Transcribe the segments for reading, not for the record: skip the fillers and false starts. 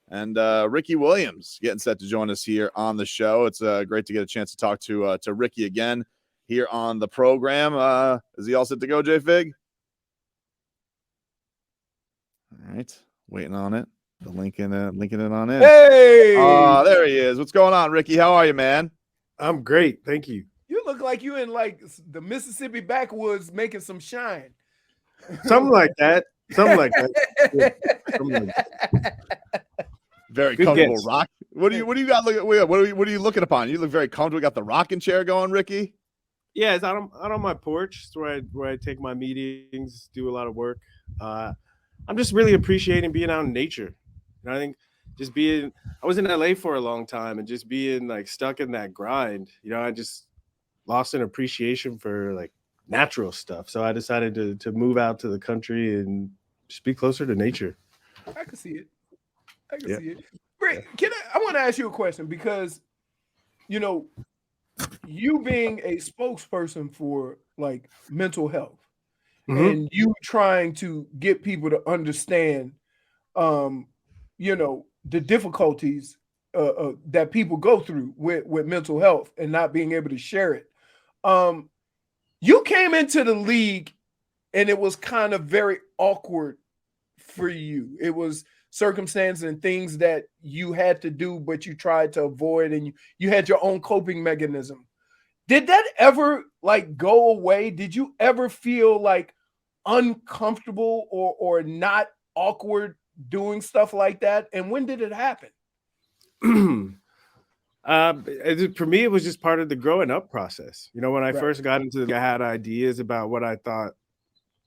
and Ricky Williams getting set to join us here on the show. It's great to get a chance to talk to Ricky again here on the program. Is he all set to go, J-Fig? All right, waiting on it. The linking it on in. Hey, there he is. What's going on, Ricky? How are you, man? I'm great, thank you. You look like you in like the Mississippi backwoods making some shine. Something like that. Something like that. Very Good comfortable guess. rock. What do you got? What are you looking upon? You look very comfortable. Got the rocking chair going, Ricky. Yeah, it's out on my porch. It's where I take my meetings, do a lot of work. I'm just really appreciating being out in nature. And I think just being, I was in LA for a long time, and just being like stuck in that grind, I just lost an appreciation for like natural stuff. So I decided to move out to the country and just be closer to nature. I can see it. See it. Great. I want to ask you a question because, you being a spokesperson for like mental health, and you trying to get people to understand, the difficulties that people go through with mental health and not being able to share it. You came into the league and it was kind of very awkward for you. It was circumstances and things that you had to do, but you tried to avoid, and you had your own coping mechanism. Did that ever like go away? Did you ever feel like uncomfortable or not awkward doing stuff like that? And when did it happen? For me, it was just part of the growing up process. When I first got into I had ideas about what I thought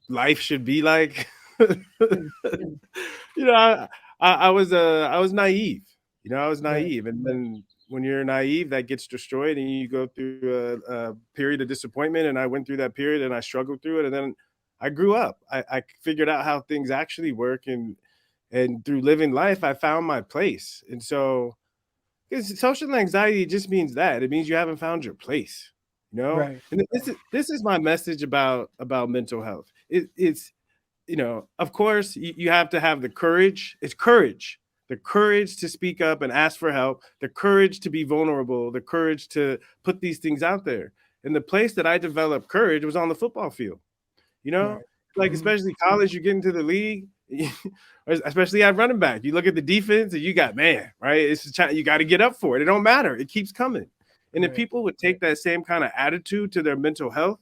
life should be like. I was naive. I was naive, and then when you're naive, that gets destroyed, and you go through a period of disappointment. And I went through that period, and I struggled through it, and then I grew up. I figured out how things actually work, and through living life, I found my place. And so, because social anxiety just means that it means you haven't found your place. Right. And this is my message about mental health. It's of course, you have to have the courage. It's courage. The courage to speak up and ask for help, the courage to be vulnerable, the courage to put these things out there. And the place that I developed courage was on the football field. Like especially college, you get into the league, especially at running back. You look at the defense and you got, man, right? It's you got to get up for it. It don't matter. It keeps coming. And if people would take that same kind of attitude to their mental health,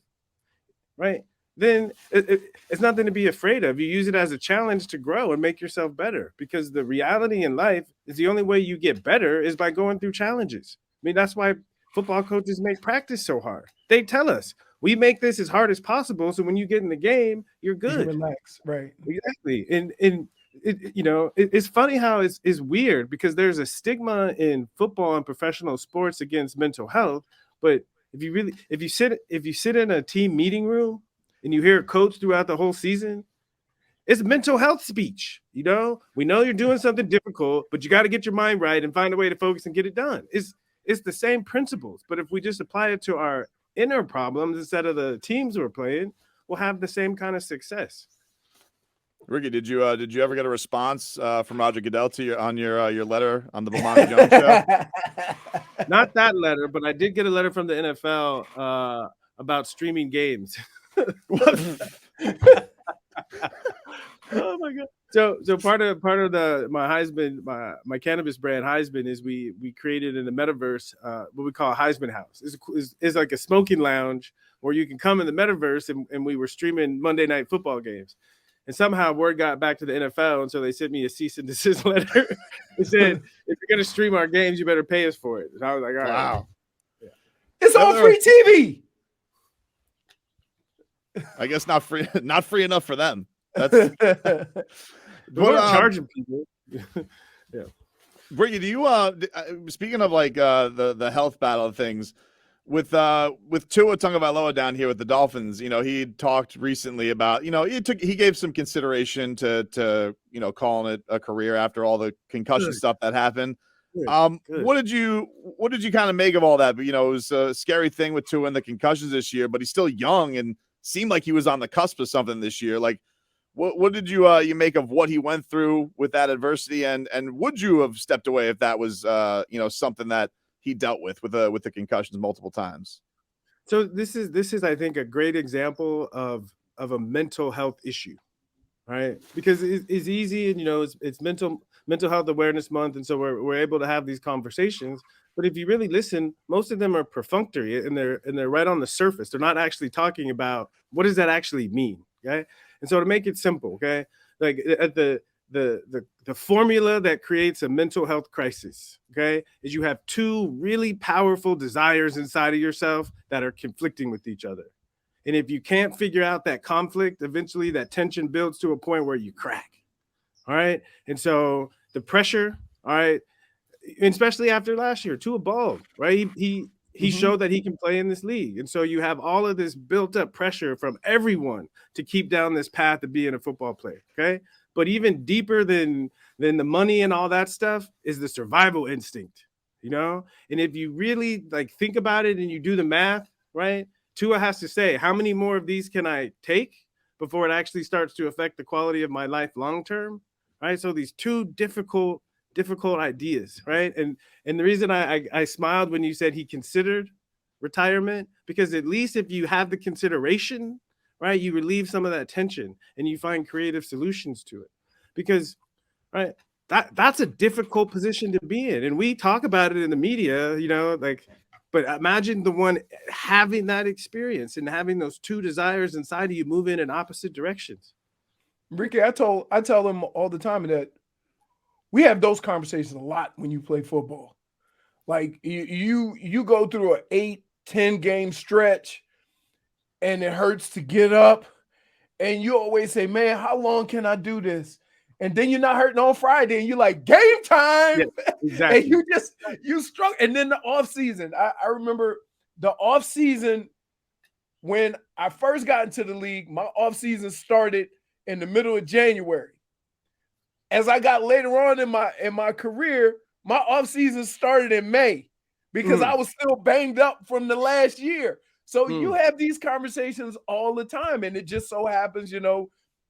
right, then it's nothing to be afraid of. You use it as a challenge to grow and make yourself better, because the reality in life is the only way you get better is by going through challenges. I mean, that's why football coaches make practice so hard. They tell us, we make this as hard as possible, so when you get in the game, you're good. You relax, right? Exactly. And it's funny how it's weird, because there's a stigma in football and professional sports against mental health. But if you sit in a team meeting room and you hear a coach throughout the whole season, it's mental health speech. We know you're doing something difficult, but you got to get your mind right and find a way to focus and get it done. It's the same principles, but if we just apply it to our inner problems instead of the teams we're playing, we'll have the same kind of success. Ricky, did you ever get a response from Roger Goodell to your letter on the Bomani Jones show? Not that letter, but I did get a letter from the NFL about streaming games. Oh my god! So part of my Heisman, my cannabis brand Heisman, is we created in the metaverse what we call Heisman House. It's like a smoking lounge where you can come in the metaverse, and we were streaming Monday Night Football games. And somehow word got back to the NFL, and so they sent me a cease and desist letter. They said, if you're going to stream our games, you better pay us for it. And I was like, all right. Wow. Yeah. It's on free TV. I guess not free enough for them. That's we're charging people. Yeah. Ricky, do you speaking of like the health battle of things, with Tua Tagovailoa down here with the Dolphins, he talked recently about, he gave some consideration to calling it a career after all the concussion stuff that happened. Good. What did you kind of make of all that? But, it was a scary thing with Tua and the concussions this year, but he's still young and seemed like he was on the cusp of something this year. Like, what did you make of what he went through with that adversity, and would you have stepped away if that was something that he dealt with the concussions multiple times? So this is I think a great example of a mental health issue, right? Because it's easy, and it's mental health awareness month, and so we're able to have these conversations. But if you really listen, most of them are perfunctory, and they're right on the surface. They're not actually talking about what does that actually mean, okay? And so to make it simple, okay, like at the formula that creates a mental health crisis, okay, is you have two really powerful desires inside of yourself that are conflicting with each other. And if you can't figure out that conflict, eventually that tension builds to a point where you crack. All right. And so the pressure, all right, especially after last year, Tua balled, right? He showed that he can play in this league. And so you have all of this built up pressure from everyone to keep down this path of being a football player. Okay. But even deeper than the money and all that stuff is the survival instinct, And if you really like think about it and you do the math, right? Tua has to say, how many more of these can I take before it actually starts to affect the quality of my life long term? Right. So these two difficult ideas, right? And the reason I smiled when you said he considered retirement, because at least if you have the consideration, right, you relieve some of that tension and you find creative solutions to it. Because, right, that's a difficult position to be in. And we talk about it in the media, but imagine the one having that experience and having those two desires inside of you moving in opposite directions. Ricky, I tell them all the time that we have those conversations a lot when you play football. Like you go through an 8-10 game stretch and it hurts to get up. And you always say, man, how long can I do this? And then you're not hurting on Friday and you're like, game time. Yeah, exactly. And you struggle. And then the off season, I remember the off season when I first got into the league, my off season started in the middle of January. As I got later on in my career, my off season started in May because I was still banged up from the last year. So you have these conversations all the time, and it just so happens,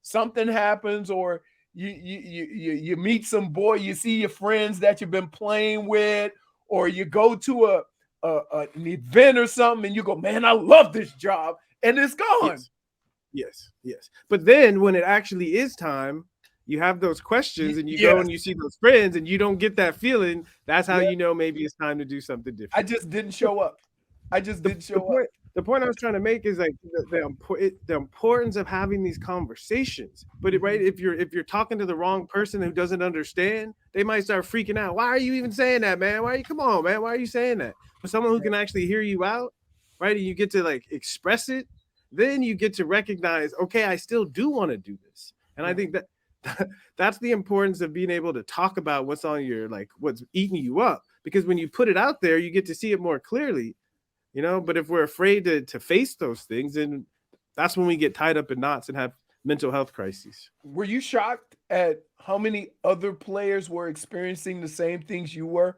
something happens, or you meet some boy, you see your friends that you've been playing with, or you go to an event or something, and you go, man, I love this job, and it's gone. Yes. But then when it actually is time, you have those questions and you go and you see those friends and you don't get that feeling. That's how you know maybe it's time to do something different. I just didn't show up. The point I was trying to make is like the importance of having these conversations. But if you're talking to the wrong person who doesn't understand, they might start freaking out. Why are you even saying that, man? Come on, man. Why are you saying that? But someone who can actually hear you out, right? And you get to like express it, then you get to recognize, okay, I still do want to do this. And I think that's the importance of being able to talk about what's on your, like, what's eating you up, because when you put it out there, you get to see it more clearly, but if we're afraid to face those things, then that's when we get tied up in knots and have mental health crises. Were you shocked at how many other players were experiencing the same things you were?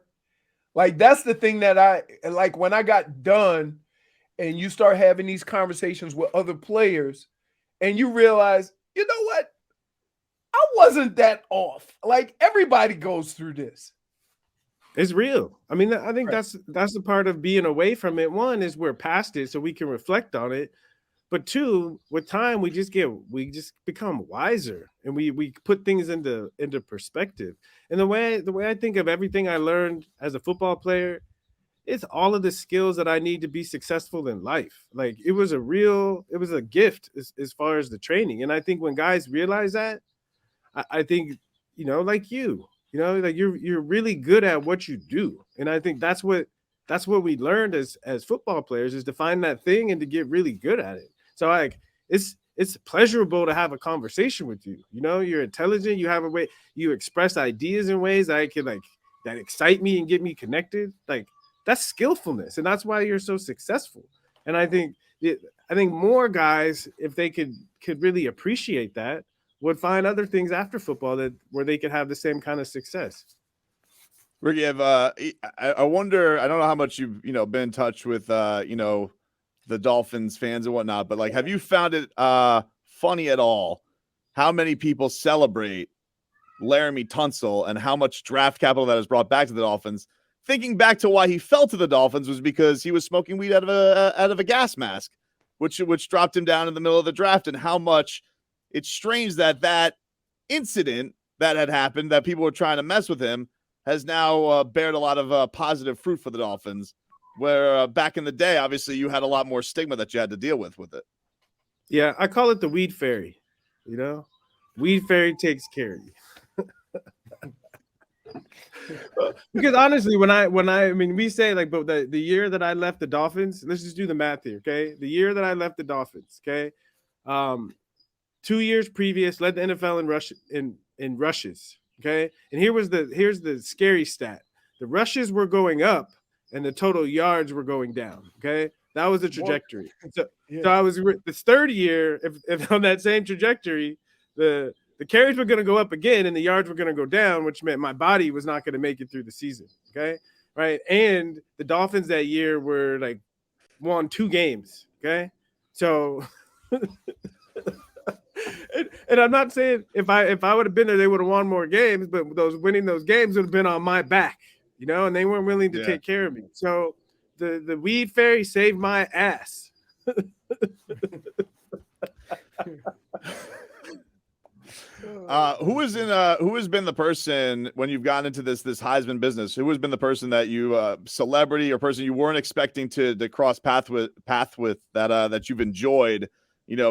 Like, that's the thing that I like when I got done and you start having these conversations with other players and you realize, you know what? I wasn't that off. Like, everybody goes through this. It's real. I mean, I think that's the part of being away from it. One is we're past it, so we can reflect on it. But two, with time, we just become wiser, and we put things into perspective. And the way I think of everything I learned as a football player, it's all of the skills that I need to be successful in life. Like, it was a gift as far as the training. And I think when guys realize that, I think, like like you're really good at what you do. And I think that's what we learned as football players, is to find that thing and to get really good at it. So like it's pleasurable to have a conversation with you. You're intelligent, you have a way, you express ideas in ways that I can, like, that excite me and get me connected. Like, that's skillfulness, and that's why you're so successful. And I think more guys, if they could really appreciate that, would find other things after football where they could have the same kind of success. Ricky, I wonder, I don't know how much you've been in touch with the Dolphins fans and whatnot, but like, have you found it funny at all how many people celebrate Laramie Tunsil and how much draft capital that has brought back to the Dolphins. Thinking back to why he fell to the Dolphins was because he was smoking weed out of a gas mask, which dropped him down in the middle of the draft, and how much it's strange that incident that had happened, that people were trying to mess with him, has now bared a lot of positive fruit for the Dolphins, where back in the day, obviously, you had a lot more stigma that you had to deal with it. Yeah, I call it the weed fairy. Weed fairy takes care of you. Because honestly, we say like, but the year that I left the Dolphins, let's just do the math here, okay? The year that I left the Dolphins, okay, 2 years previous, led the NFL in rushes, okay. And here's the scary stat: the rushes were going up, and the total yards were going down. Okay, that was the trajectory. So I was this third year, if on that same trajectory, the carries were going to go up again and the yards were going to go down, which meant my body was not going to make it through the season. Okay. Right. And the Dolphins that year were like won 2 games. Okay. So, and I'm not saying if I would have been there, they would have won more games, but winning those games would have been on my back, and they weren't willing to take care of me. So the weed fairy saved my ass. Who has been the person when you've gotten into this Heisman business? Who has been the person that you celebrity or person you weren't expecting to cross path with that you've enjoyed,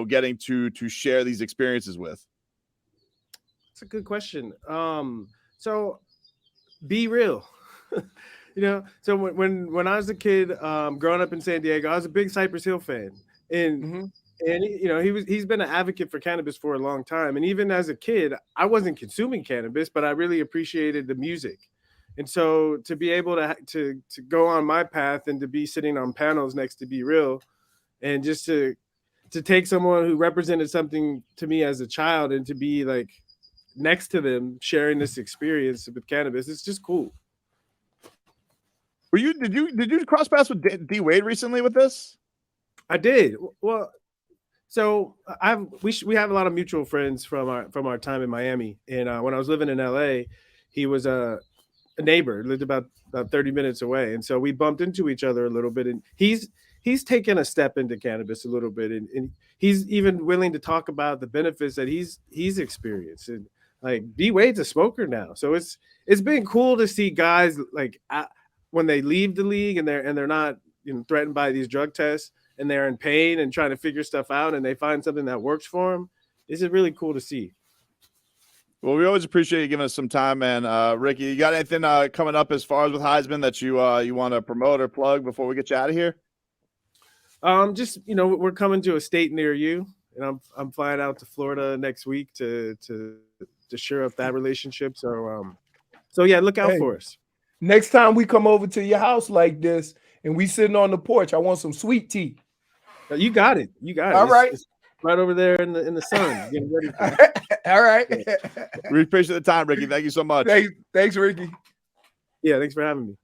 getting to share these experiences with? That's a good question. So be real. So when I was a kid, growing up in San Diego, I was a big Cypress Hill fan, and and he's been an advocate for cannabis for a long time. And even as a kid, I wasn't consuming cannabis, but I really appreciated the music. And so to be able to go on my path and to be sitting on panels next to Be Real, and just to take someone who represented something to me as a child and to be like next to them sharing this experience with cannabis, it's just cool. Did you cross paths with D Wade recently with this? I did. Well, so we have a lot of mutual friends from our time in Miami, and when I was living in LA, he was a neighbor, lived about 30 minutes away, and so we bumped into each other a little bit. And he's taken a step into cannabis a little bit, and he's even willing to talk about the benefits that he's experienced. And like D Wade's a smoker now, so it's been cool to see guys like when they leave the league and they're not threatened by these drug tests, and they're in pain and trying to figure stuff out, and they find something that works for them. This is really cool to see. Well, we always appreciate you giving us some time, man. Ricky, you got anything coming up as far as with Heisman that you want to promote or plug before we get you out of here? Just we're coming to a state near you, and I'm flying out to Florida next week to shore up that relationship. So yeah, look out for us. Next time we come over to your house like this and we sitting on the porch, I want some sweet tea. You got it. All right. It's right over there in the sun. Getting ready for All right. We appreciate the time, Ricky. Thank you so much. Thanks, Ricky. Yeah, thanks for having me.